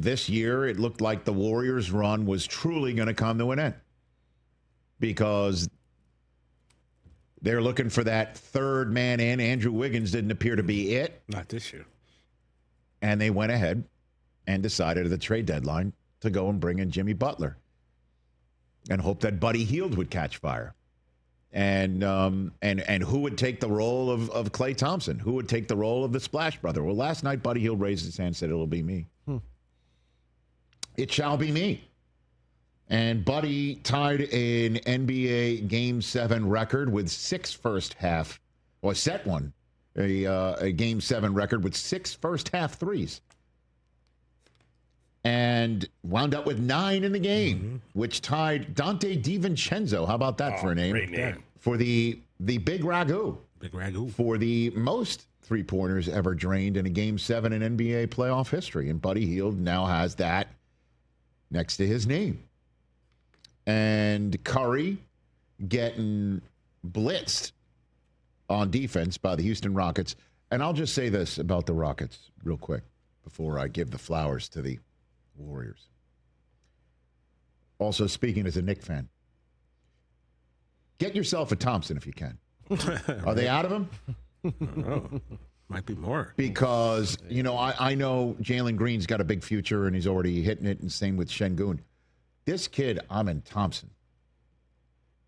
this year it looked like the Warriors' run was truly going to come to an end because they're looking for that third man in. Andrew Wiggins didn't appear to be it. Not this year. And they went ahead and decided at the trade deadline to go and bring in Jimmy Butler and hope that Buddy Hield would catch fire. And who would take the role of Klay Thompson? Who would take the role of the Splash Brother? Well, last night, Buddy Hield raised his hand and said, it'll be me. It shall be me. And Buddy tied an NBA Game 7 record with six first half, or set one, a Game 7 record with six first half threes. And wound up with 9 in the game, which tied Dante DiVincenzo. How about that for a name? Great name. For the Big Ragu. Big Ragu. For the most three-pointers ever drained in a Game 7 in NBA playoff history. And Buddy Hield now has that next to his name. And Curry getting blitzed on defense by the Houston Rockets. And I'll just say this about the Rockets real quick before I give the flowers to the Warriors. Also speaking as a Knicks fan, get yourself a Thompson if you can. Are they out of him? Oh, might be more. Because, you know, I know Jalen Green's got a big future and he's already hitting it, and same with Şengün. This kid, Amen Thompson,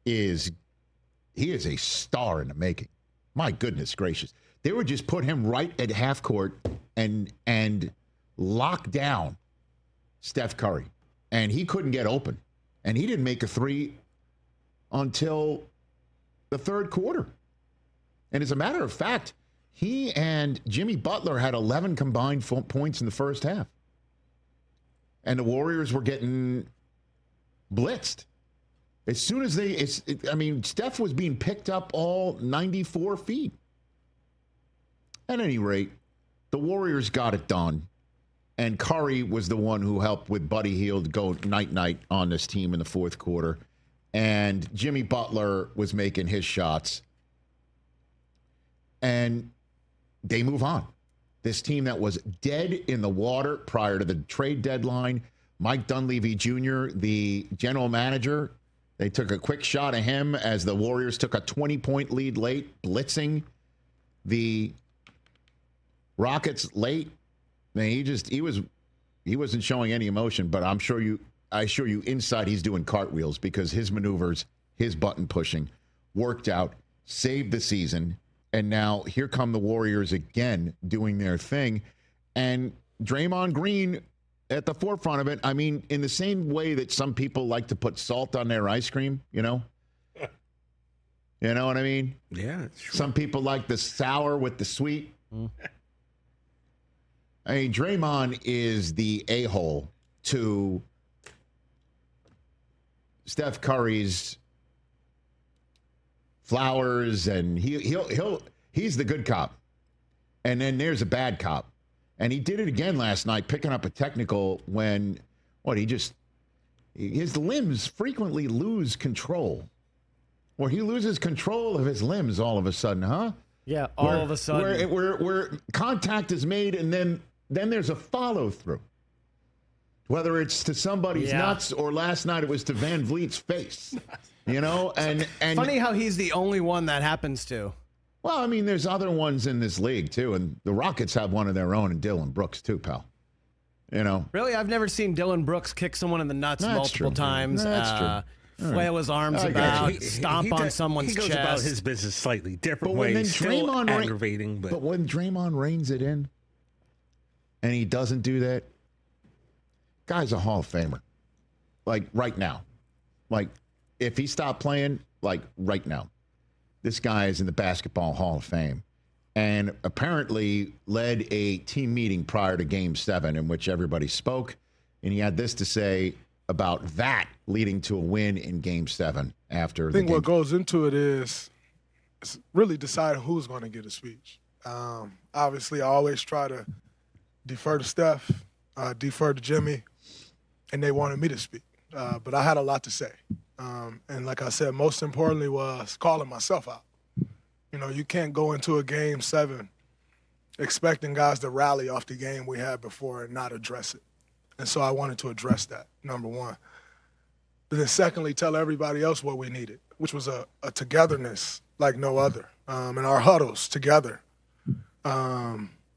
is a star in the making. My goodness gracious. They would just put him right at half court and lock down Steph Curry. And he couldn't get open. And he didn't make a three until the third quarter. And as a matter of fact, he and Jimmy Butler had 11 combined points in the first half. And the Warriors were getting blitzed. As soon as Steph was being picked up all 94 feet. At any rate, the Warriors got it done. And Curry was the one who helped with Buddy Hield go night-night on this team in the fourth quarter. And Jimmy Butler was making his shots. And they move on. This team that was dead in the water prior to the trade deadline, Mike Dunleavy Jr., the general manager, they took a quick shot at him as the Warriors took a 20-point lead late, blitzing the Rockets late. Man, he wasn't showing any emotion, but I assure you inside he's doing cartwheels because his maneuvers, his button pushing worked out, saved the season, and now here come the Warriors again doing their thing. And Draymond Green at the forefront of it. I mean, in the same way that some people like to put salt on their ice cream, you know? You know what I mean? Yeah. Sure. Some people like the sour with the sweet. I mean, Draymond is the a-hole to Steph Curry's flowers, and he's the good cop. And then there's a bad cop. And he did it again last night, picking up a technical when, his limbs frequently lose control. Or he loses control of his limbs all of a sudden, huh? Yeah, all of a sudden. Where contact is made and then there's a follow-through. Whether it's to somebody's nuts or last night it was to Van Vliet's face. You know? And funny how he's the only one that happens to. Well, I mean, there's other ones in this league, too, and the Rockets have one of their own in Dylan Brooks, too, pal. You know? Really? I've never seen Dylan Brooks kick someone in the nuts multiple times. That's true. Flail his arms about, stomp on someone's chest. He goes about his business slightly different ways. When still aggravating. But when Draymond reins it in, and he doesn't do that, guy's a Hall of Famer. Like, right now. Like, if he stopped playing, like, right now. This guy is in the Basketball Hall of Fame and apparently led a team meeting prior to Game 7 in which everybody spoke. And he had this to say about that leading to a win in Game 7 after I think what goes into it is really deciding who's going to get a speech. Obviously, I always try to defer to Steph, defer to Jimmy, and they wanted me to speak. But I had a lot to say. And like I said, most importantly was calling myself out. You know, you can't go into a Game 7 expecting guys to rally off the game we had before and not address it. And so I wanted to address that, number one. But then secondly, tell everybody else what we needed, which was a togetherness like no other, in our huddles together,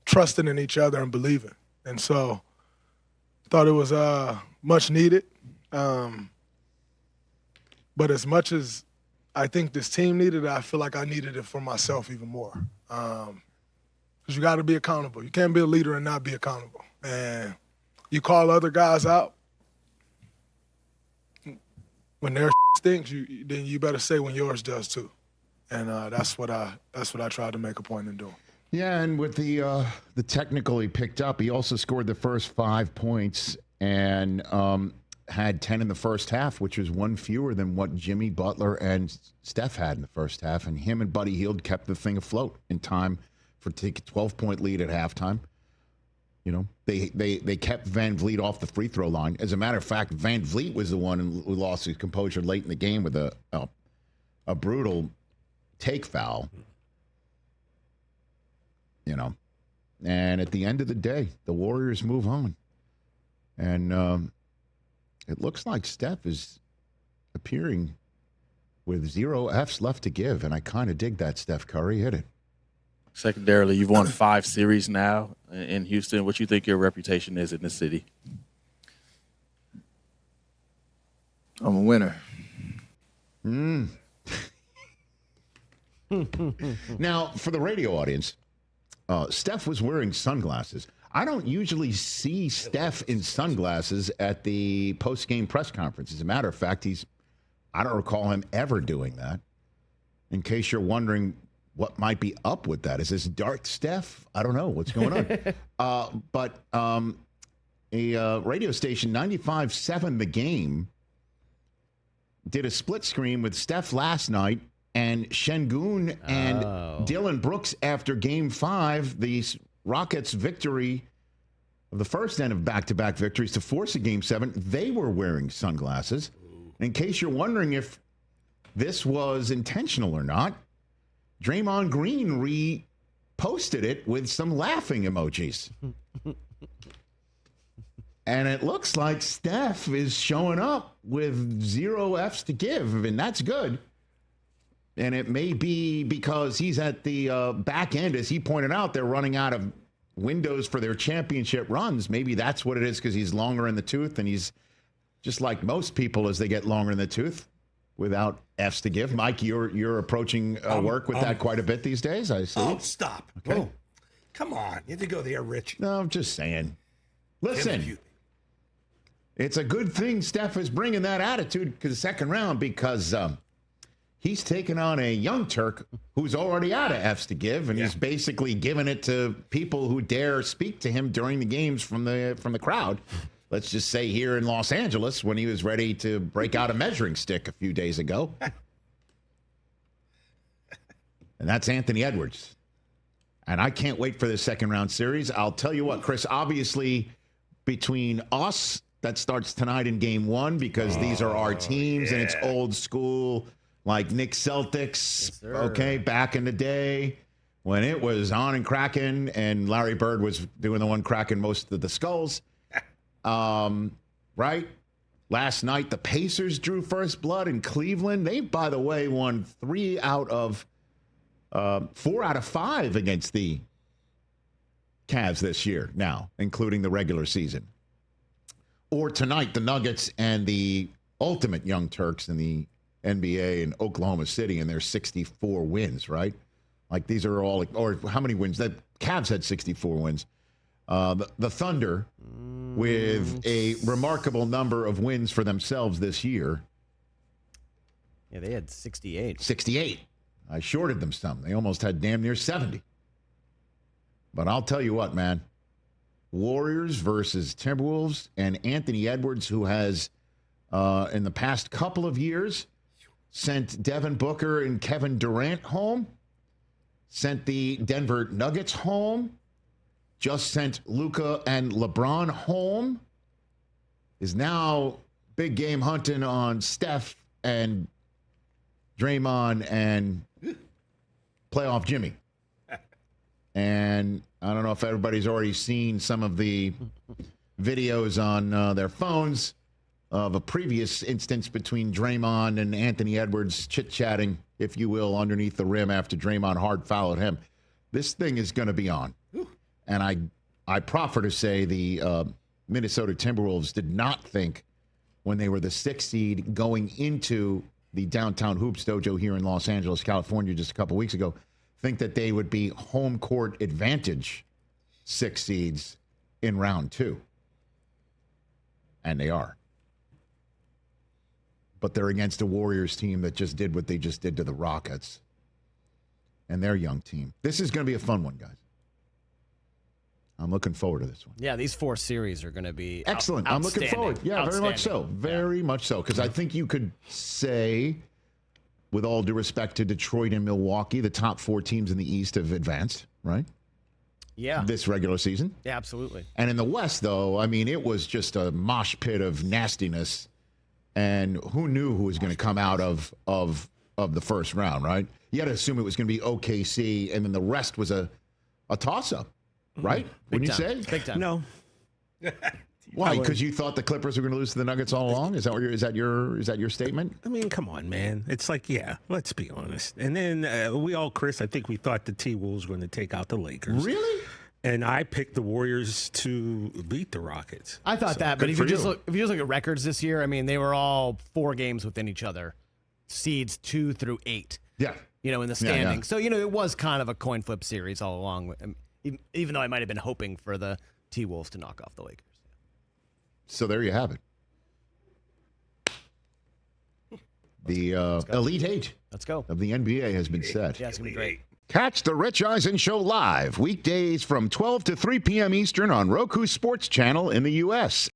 trusting in each other and believing. And so I thought it was much needed. But as much as I think this team needed it, I feel like I needed it for myself even more. Because you got to be accountable. You can't be a leader and not be accountable. And you call other guys out. When their stinks, then you better say when yours does too. And that's what I tried to make a point in doing. Yeah, and with the technical he picked up, he also scored the first 5 points and had 10 in the first half, which was one fewer than what Jimmy Butler and Steph had in the first half. And him and Buddy Hield kept the thing afloat in time for take a 12-point lead at halftime. You know, they kept Van Vliet off the free throw line. As a matter of fact, Van Vliet was the one who lost his composure late in the game with a brutal take foul. You know, and at the end of the day, the Warriors move on. And it looks like Steph is appearing with 0 Fs left to give. And I kind of dig that, Steph Curry. Hit it. Secondarily, you've won 5 series now in Houston. What you think your reputation is in the city? I'm a winner. Now, for the radio audience, Steph was wearing sunglasses. I don't usually see Steph in sunglasses at the post-game press conference. As a matter of fact, I don't recall him ever doing that. In case you're wondering what might be up with that. Is this dark Steph? I don't know what's going on. But a radio station, 95.7 The Game, did a split screen with Steph last night and Şengün and Dylan Brooks after Game 5, the Rockets' victory of the first end of back-to-back victories to force a Game 7. They were wearing sunglasses. In case you're wondering if this was intentional or not, Draymond Green reposted it with some laughing emojis. And it looks like Steph is showing up with 0 Fs to give, and that's good. And it may be because he's at the back end. As he pointed out, they're running out of windows for their championship runs. Maybe that's what it is, because he's longer in the tooth, and he's just like most people as they get longer in the tooth without Fs to give. Mike, you're approaching work with that quite a bit these days, I see. Oh, stop. Okay. Whoa. Come on. You have to go there, Rich. No, I'm just saying. Listen, it's a good thing Steph is bringing that attitude to the second round, because he's taking on a young Turk who's already out of Fs to give, and he's basically giving it to people who dare speak to him during the games from the crowd. Let's just say here in Los Angeles, when he was ready to break out a measuring stick a few days ago. And that's Anthony Edwards. And I can't wait for the second round series. I'll tell you what, Chris, obviously between us, that starts tonight in Game 1, because these are our teams, and it's old school, like Knicks Celtics, okay, back in the day when it was on and cracking, and Larry Bird was doing the one cracking most of the skulls. Right? Last night, the Pacers drew first blood in Cleveland. They, by the way, won 4 out of 5 against the Cavs this year now, including the regular season. Or tonight, the Nuggets and the ultimate young Turks in the NBA in Oklahoma City, and their 64 wins, right? Like, these are all, or how many wins? The Cavs had 64 wins. The Thunder, with a remarkable number of wins for themselves this year. Yeah, they had 68. 68. I shorted them some. They almost had damn near 70. But I'll tell you what, man. Warriors versus Timberwolves, and Anthony Edwards, who has, in the past couple of years, sent Devin Booker and Kevin Durant home, sent the Denver Nuggets home, just sent Luka and LeBron home, is now big game hunting on Steph and Draymond and playoff Jimmy. And I don't know if everybody's already seen some of the videos on their phones of a previous instance between Draymond and Anthony Edwards chit-chatting, if you will, underneath the rim after Draymond hard fouled him. This thing is going to be on. Ooh. And I proffer to say the Minnesota Timberwolves did not think when they were the 6th seed going into the Downtown Hoops Dojo here in Los Angeles, California, just a couple weeks ago, think that they would be home court advantage 6 seeds in round 2. And they are. But they're against a Warriors team that just did what they just did to the Rockets and their young team. This is going to be a fun one, guys. I'm looking forward to this one. Yeah, these 4 series are going to be excellent. I'm looking forward. Yeah, very much so. Very much so. Because I think you could say, with all due respect to Detroit and Milwaukee, the top 4 teams in the East have advanced, right? Yeah. This regular season. Yeah, absolutely. And in the West, though, I mean, it was just a mosh pit of nastiness. And who knew who was going to come out of the first round, right? You had to assume it was going to be OKC, and then the rest was a toss-up, right? Wouldn't you say? Big time. No. Why? Because you thought the Clippers were going to lose to the Nuggets all along? Is that your statement? I mean, come on, man. It's like, yeah, let's be honest. And then Chris, I think we thought the T-Wolves were going to take out the Lakers. Really? And I picked the Warriors to beat the Rockets. I thought that, but if you just look at records this year, I mean, they were all 4 games within each other, seeds 2 through 8. Yeah, in the standings. So it was kind of a coin flip series all along. Even though I might have been hoping for the T-Wolves to knock off the Lakers. So there you have it. The Elite 8 of the NBA has been set. Yeah, it's going to be great. Catch the Rich Eisen Show live weekdays from 12 to 3 p.m. Eastern on Roku Sports Channel in the U.S.